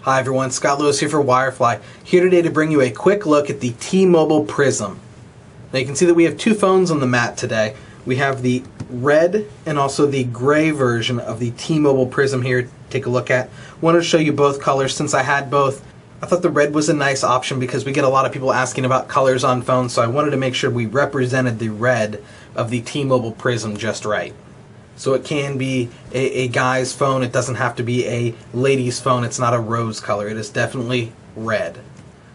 Hi everyone, Scott Lewis here for Wirefly, here today to bring you a quick look at the T-Mobile Prism. Now you can see that we have two phones on the mat today. We have the red and also the gray version of the T-Mobile Prism here to take a look at. Wanted to show you both colors since I had both. I thought the red was a nice option because we get a lot of people asking about colors on phones, so I wanted to make sure we represented the red of the T-Mobile Prism just right. So it can be a guy's phone, it doesn't have to be a lady's phone, it's not a rose color, it is definitely red.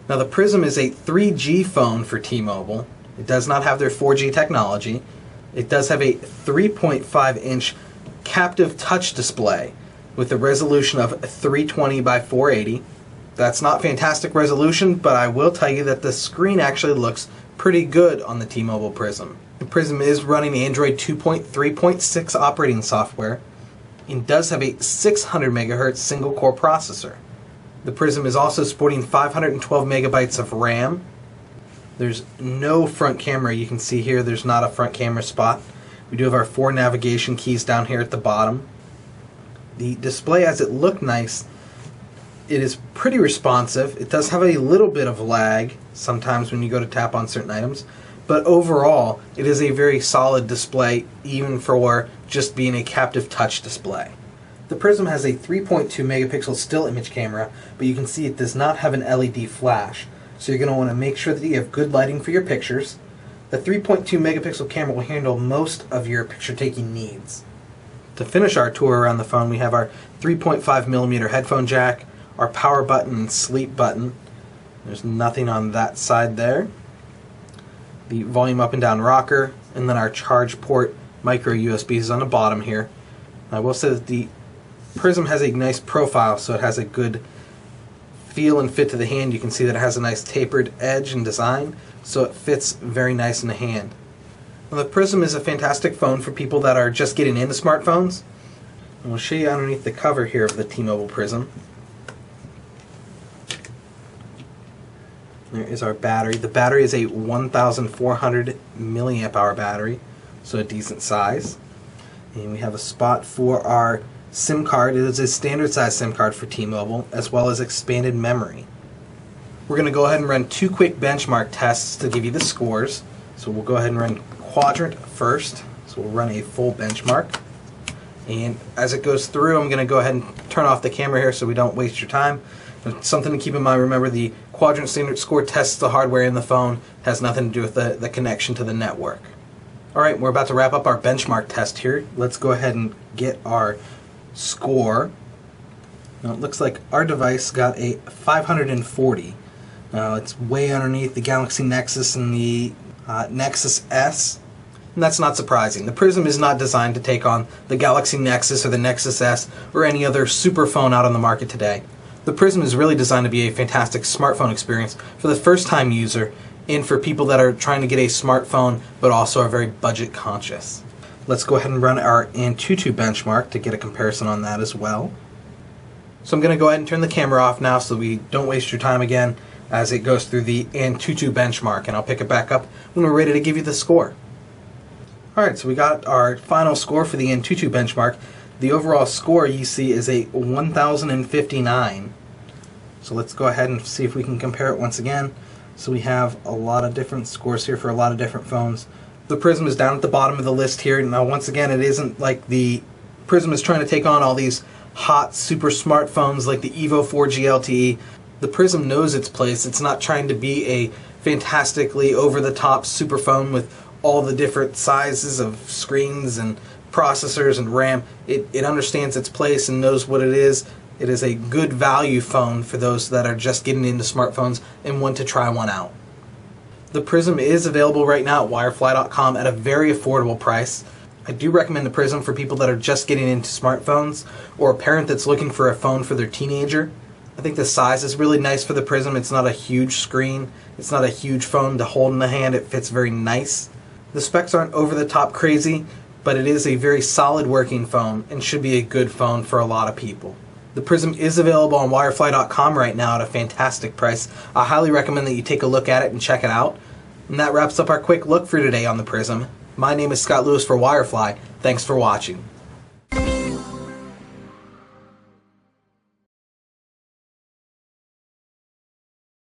Now the Prism is a 3G phone for T-Mobile. It does not have their 4G technology. It does have a 3.5-inch captive touch display with a resolution of 320 by 480. That's not fantastic resolution, but I will tell you that the screen actually looks pretty good on the T-Mobile Prism. The Prism is running Android 2.3.6 operating software and does have a 600 MHz single core processor. The Prism is also sporting 512 megabytes of RAM. There's no front camera. You can see here there's not a front camera spot. We do have our 4 navigation keys down here at the bottom. The display, as it looked nice, it is pretty responsive. It does have a little bit of lag sometimes when you go to tap on certain items, but overall it is a very solid display even for just being a captive touch display. The Prism has a 3.2 megapixel still image camera, but you can see it does not have an LED flash, so you're going to want to make sure that you have good lighting for your pictures. The 3.2 megapixel camera will handle most of your picture taking needs. To finish our tour around the phone, we have our 3.5mm headphone jack, our power button and sleep button. There's nothing on that side there. The volume up and down rocker, and then our charge port micro USBs on the bottom here. I will say that the Prism has a nice profile, so it has a good feel and fit to the hand. You can see that it has a nice tapered edge and design, so it fits very nice in the hand. Now, the Prism is a fantastic phone for people that are just getting into smartphones. And we'll show you underneath the cover here of the T-Mobile Prism. There is our battery. The battery is a 1,400 milliamp hour battery, so a decent size. And we have a spot for our SIM card. It is a standard size SIM card for T-Mobile, as well as expanded memory. We're going to go ahead and run 2 quick benchmark tests to give you the scores. So we'll go ahead and run Quadrant first. So we'll run a full benchmark. And as it goes through, I'm going to go ahead and turn off the camera here so we don't waste your time. Something to keep in mind, remember the Quadrant Standard score tests the hardware in the phone, has nothing to do with the connection to the network. Alright, we're about to wrap up our benchmark test here. Let's go ahead and get our score. Now it looks like our device got a 540. Now it's way underneath the Galaxy Nexus and the Nexus S. And that's not surprising. The Prism is not designed to take on the Galaxy Nexus or the Nexus S or any other super phone out on the market today. The Prism is really designed to be a fantastic smartphone experience for the first-time user and for people that are trying to get a smartphone but also are very budget conscious. Let's go ahead and run our AnTuTu Benchmark to get a comparison on that as well. So I'm going to go ahead and turn the camera off now so we don't waste your time again as it goes through the AnTuTu Benchmark, and I'll pick it back up when we're ready to give you the score. Alright, so we got our final score for the AnTuTu Benchmark. The overall score you see is a 1,059. So let's go ahead and see if we can compare it once again. So we have a lot of different scores here for a lot of different phones. The Prism is down at the bottom of the list here. Now once again, it isn't like the Prism is trying to take on all these hot super smartphones like the Evo 4G LTE. The Prism knows its place. It's not trying to be a fantastically over-the-top super phone with all the different sizes of screens and processors and RAM. It understands its place and knows what it is. It is a good value phone for those that are just getting into smartphones and want to try one out. The Prism is available right now at Wirefly.com at a very affordable price. I do recommend the Prism for people that are just getting into smartphones or a parent that's looking for a phone for their teenager. I think the size is really nice for the Prism. It's not a huge screen. It's not a huge phone to hold in the hand. It fits very nice. The specs aren't over the top crazy, but it is a very solid working phone and should be a good phone for a lot of people. The Prism is available on Wirefly.com right now at a fantastic price. I highly recommend that you take a look at it and check it out. And that wraps up our quick look for today on the Prism. My name is Scott Lewis for Wirefly. Thanks for watching.